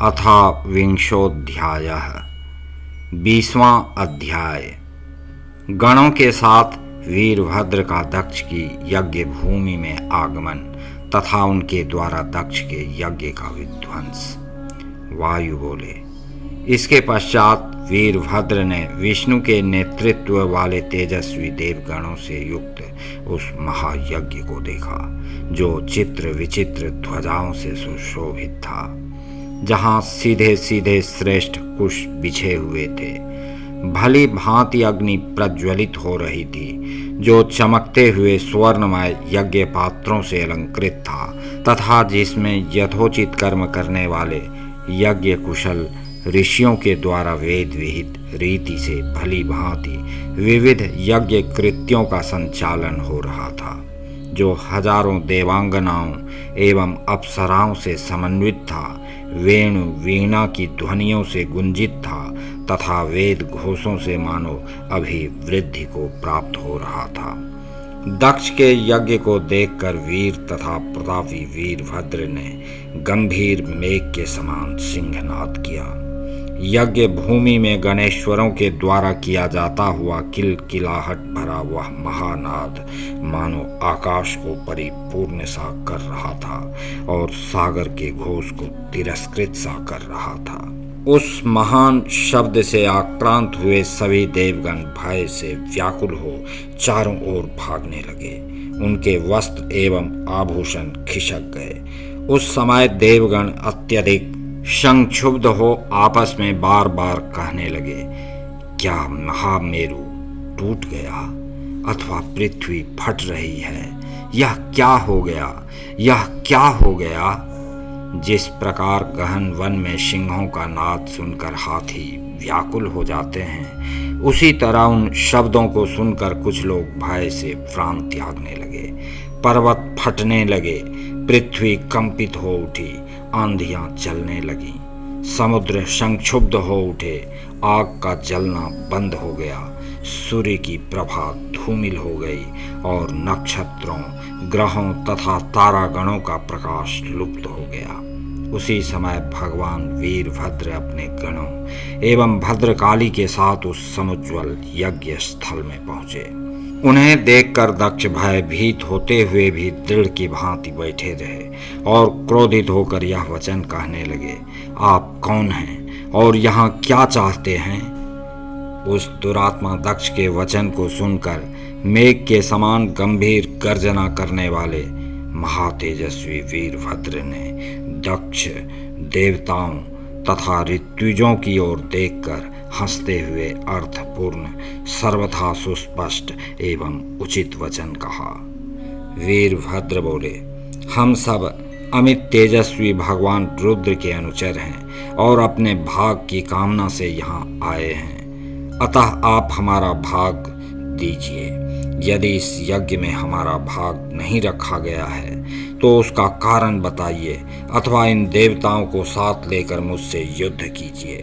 अथा विंशोऽध्यायः 20वां अध्याय। गणों के साथ वीरभद्र का दक्ष की यज्ञ भूमि में आगमन तथा उनके द्वारा दक्ष के यज्ञ का विध्वंस। वायु बोले, इसके पश्चात वीरभद्र ने विष्णु के नेतृत्व वाले तेजस्वी देवगणों से युक्त उस महायज्ञ को देखा जो चित्र विचित्र ध्वजाओं से सुशोभित था, जहाँ सीधे सीधे श्रेष्ठ कुश बिछे हुए थे। भली भांति अग्नि प्रज्वलित हो रही थी जो चमकते हुए स्वर्णमय यज्ञ पात्रों से अलंकृत था तथा जिसमें यथोचित कर्म करने वाले यज्ञ कुशल ऋषियों के द्वारा वेद विहित रीति से भली भांति विविध यज्ञ कृत्यों का संचालन हो रहा था, जो हजारों देवांगनाओं एवं अप्सराओं से समन्वित था, वेणु वीणा की ध्वनियों से गुंजित था तथा वेद घोषों से मानो अभिवृद्धि को प्राप्त हो रहा था। दक्ष के यज्ञ को देखकर वीर तथा प्रतापी वीरभद्र ने गंभीर मेघ के समान सिंहनाद किया। यज्ञ भूमि में गणेश्वरों के द्वारा किया जाता हुआ किलकिलाहट भरा वह महानाद मानो आकाश को परिपूर्ण सा कर रहा था और सागर के घोष को तिरस्कृत सा कर रहा था। उस महान शब्द से आक्रांत हुए सभी देवगण भय से व्याकुल हो चारों ओर भागने लगे। उनके वस्त्र एवं आभूषण खिसक गए। उस समय देवगण अत्यधिक संक्षुब्ध हो आपस में बार बार कहने लगे, क्या महामेरु टूट गया अथवा पृथ्वी फट रही है? यह क्या हो गया? यह क्या हो गया? जिस प्रकार गहन वन में सिंहों का नाद सुनकर हाथी व्याकुल हो जाते हैं, उसी तरह उन शब्दों को सुनकर कुछ लोग भय से प्राण त्यागने लगे। पर्वत फटने लगे, पृथ्वी कंपित हो उठी, आंधियां चलने लगीं, समुद्र संक्षुब्ध हो उठे, आग का जलना बंद हो गया, सूर्य की प्रभा धूमिल हो गई और नक्षत्रों, ग्रहों तथा तारागणों का प्रकाश लुप्त हो गया। उसी समय भगवान वीरभद्र अपने गणों एवं भद्रकाली के साथ उस समुज्ज्वल यज्ञ स्थल में पहुंचे। उन्हें देखकर दक्ष भयभीत होते हुए भी दृढ़ की भांति बैठे रहे और क्रोधित होकर यह वचन कहने लगे, आप कौन हैं और यहाँ क्या चाहते हैं? उस दुरात्मा दक्ष के वचन को सुनकर मेघ के समान गंभीर गर्जना करने वाले महातेजस्वी वीरभद्र ने दक्ष, देवताओं तथा ऋत्विजों की ओर देखकर हंसते हुए अर्थपूर्ण सर्वथा सुस्पष्ट एवं उचित वचन कहा। वीरभद्र बोले, हम सब अमित तेजस्वी भगवान रुद्र के अनुचर हैं और अपने भाग की कामना से यहाँ आए हैं, अतः आप हमारा भाग दीजिए। यदि इस यज्ञ में हमारा भाग नहीं रखा गया है तो उसका कारण बताइए अथवा इन देवताओं को साथ लेकर मुझसे युद्ध कीजिए।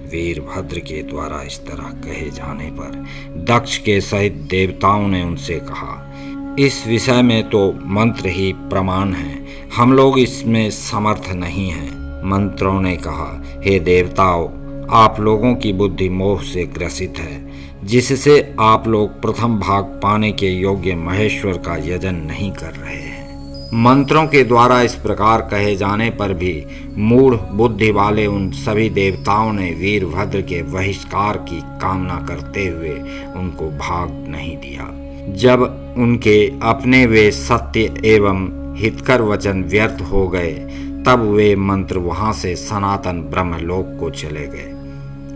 वीरभद्र के द्वारा इस तरह कहे जाने पर दक्ष के सहित देवताओं ने उनसे कहा, इस विषय में तो मंत्र ही प्रमाण है, हम लोग इसमें समर्थ नहीं हैं। मंत्रों ने कहा, हे देवताओं, आप लोगों की बुद्धि मोह से ग्रसित है, जिससे आप लोग प्रथम भाग पाने के योग्य महेश्वर का यजन नहीं कर रहे हैं। मंत्रों के द्वारा इस प्रकार कहे जाने पर भी मूढ़ बुद्धि वाले उन सभी देवताओं ने वीरभद्र के बहिष्कार की कामना करते हुए उनको भाग नहीं दिया। जब उनके अपने वे सत्य एवं हितकर वचन व्यर्थ हो गए, तब वे मंत्र वहां से सनातन ब्रह्मलोक को चले गए।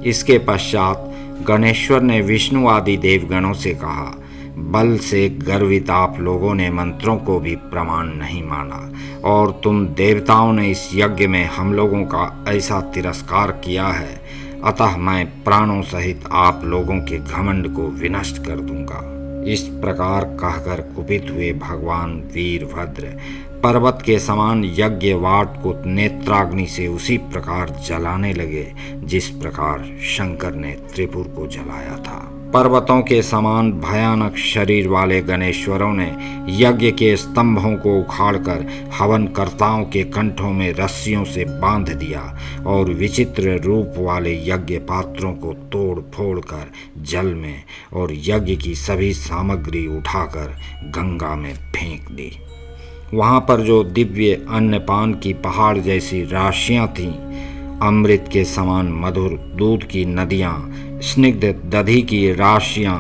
इसके पश्चात गणेश्वर ने विष्णु आदि देवगणों से कहा, बल से गर्वित आप लोगों ने मंत्रों को भी प्रमाण नहीं माना और तुम देवताओं ने इस यज्ञ में हम लोगों का ऐसा तिरस्कार किया है, अतः मैं प्राणों सहित आप लोगों के घमंड को विनष्ट कर दूंगा। इस प्रकार कहकर कुपित हुए भगवान वीरभद्र पर्वत के समान यज्ञ वाट को नेत्राग्नि से उसी प्रकार जलाने लगे जिस प्रकार शंकर ने त्रिपुर को जलाया था। पर्वतों के समान भयानक शरीर वाले गणेश्वरों ने यज्ञ के स्तंभों को उखाड़कर हवनकर्ताओं के कंठों में रस्सियों से बांध दिया और विचित्र रूप वाले यज्ञ पात्रों को तोड़ फोड़ कर जल में और यज्ञ की सभी सामग्री उठाकर गंगा में फेंक दी। वहाँ पर जो दिव्य अन्नपान की पहाड़ जैसी राशियाँ थीं, अमृत के समान मधुर दूध की नदियाँ, स्निग्ध दधी की राशियाँ,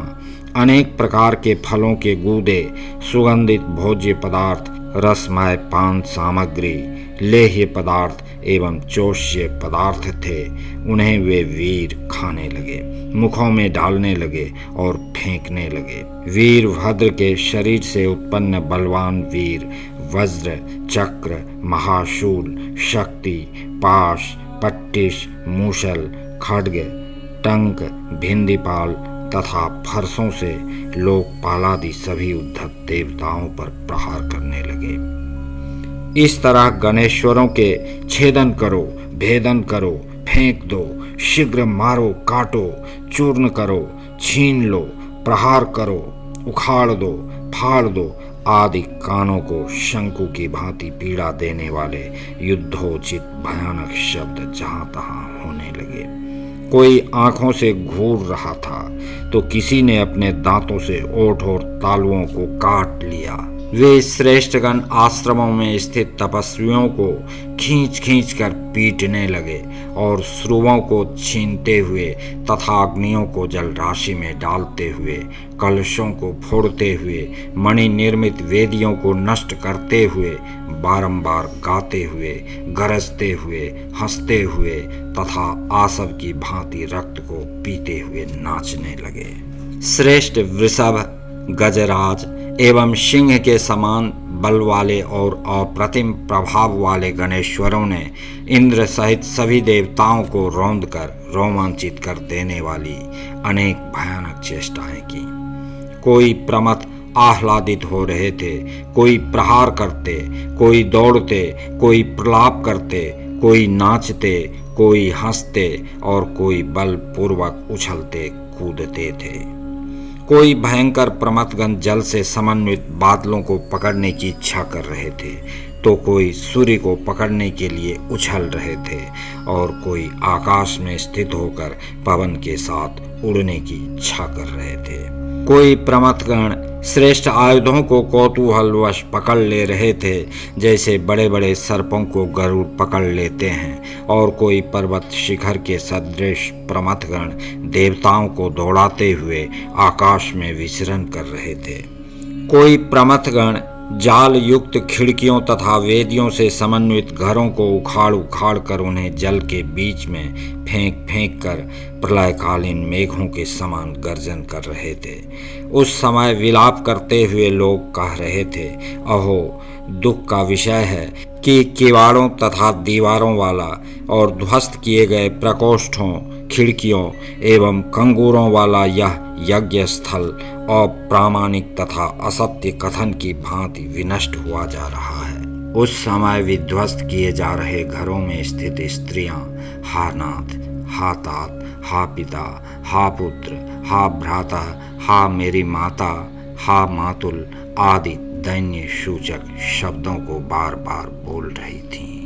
अनेक प्रकार के फलों के गूदे, सुगंधित भोज्य पदार्थ, रसमय पान सामग्री, लेह्य पदार्थ एवं चोष्य पदार्थ थे, उन्हें वे वीर खाने लगे, मुखों में डालने लगे और फेंकने लगे। वीरभद्र के शरीर से उत्पन्न बलवान वीर वज्र, चक्र, महाशूल, शक्ति, पाश, पट्टिश, मूसल, खड्ग, टंक, भिंदीपाल तथा फरसों से लोकपालादि सभी उद्धत देवताओं पर प्रहार करने लगे। इस तरह गणेश्वरों के छेदन करो, भेदन करो, फेंक दो, शीघ्र मारो, काटो, चूर्ण करो, छीन लो, प्रहार करो, उखाड़ दो, फाड़ दो आदि कानों को शंकु की भांति पीड़ा देने वाले युद्धोचित भयानक शब्द जहां तहां होने लगे। कोई आंखों से घूर रहा था तो किसी ने अपने दांतों से ओठ और तालुओं को काट लिया। वे श्रेष्ठगण आश्रमों में स्थित तपस्वियों को खींच खींच कर पीटने लगे और श्रुवों को छीनते हुए तथा अग्नियों को जल राशि में डालते हुए, कलशों को फोड़ते हुए, मणि निर्मित वेदियों को नष्ट करते हुए, बारंबार गाते हुए, गरजते हुए, हंसते हुए तथा आसव की भांति रक्त को पीते हुए नाचने लगे। श्रेष्ठ वृषभ, गजराज एवं सिंह के समान बल वाले और अप्रतिम प्रभाव वाले गणेश्वरों ने इंद्र सहित सभी देवताओं को रौंदकर रोमांचित कर देने वाली अनेक भयानक चेष्टाएं की। कोई प्रमथ आह्लादित हो रहे थे, कोई प्रहार करते, कोई दौड़ते, कोई प्रलाप करते, कोई नाचते, कोई हंसते और कोई बलपूर्वक उछलते कूदते थे। कोई भयंकर प्रमथगण जल से समन्वित बादलों को पकड़ने की इच्छा कर रहे थे, तो कोई सूर्य को पकड़ने के लिए उछल रहे थे और कोई आकाश में स्थित होकर पवन के साथ उड़ने की इच्छा कर रहे थे। कोई प्रमथगण श्रेष्ठ आयुधों को कौतूहलवश पकड़ ले रहे थे, जैसे बड़े बड़े सर्पों को गरुड़ पकड़ लेते हैं, और कोई पर्वत शिखर के सदृश प्रमथगण देवताओं को दौड़ाते हुए आकाश में विचरण कर रहे थे। कोई प्रमथगण जाल युक्त खिड़कियों तथा वेदियों से समन्वित घरों को उखाड़ उखाड़ कर उन्हें जल के बीच में फेंक फेंक कर प्रलयकालीन मेघों के समान गर्जन कर रहे थे। उस समय विलाप करते हुए लोग कह रहे थे, अहो दुख का विषय है कि किवाड़ों तथा दीवारों वाला और ध्वस्त किए गए प्रकोष्ठों, खिड़कियों एवं कंगूरों वाला यह यज्ञ स्थल अप्रामाणिक तथा असत्य कथन की भांति विनष्ट हुआ जा रहा है। उस समय विध्वस्त किए जा रहे घरों में स्थित स्त्रियां हा नाथ, हा तात, हा पिता, हा पुत्र, हा भ्राता, हा मेरी माता, हा मातुल आदि दैन्य सूचक शब्दों को बार बार बोल रही थीं।